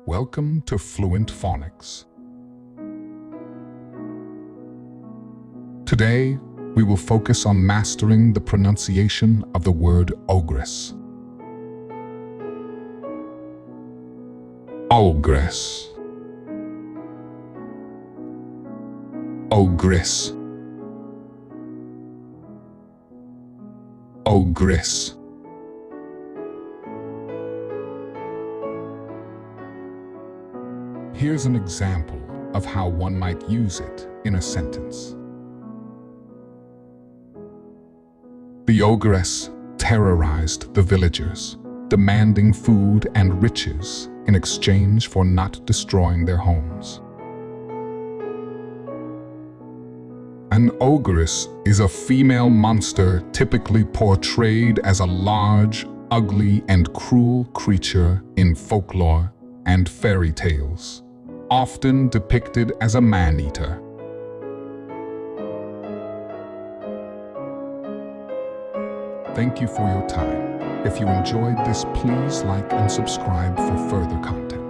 Welcome to Fluent Phonics. Today, we will focus on mastering the pronunciation of the word ogress. Ogress. Ogress. Ogress. Here's an example of how one might use it in a sentence. The ogress terrorized the villagers, demanding food and riches in exchange for not destroying their homes. An ogress is a female monster typically portrayed as a large, ugly, and cruel creature in folklore and fairy tales, often depicted as a man-eater. Thank you for your time. If you enjoyed this, please like and subscribe for further content.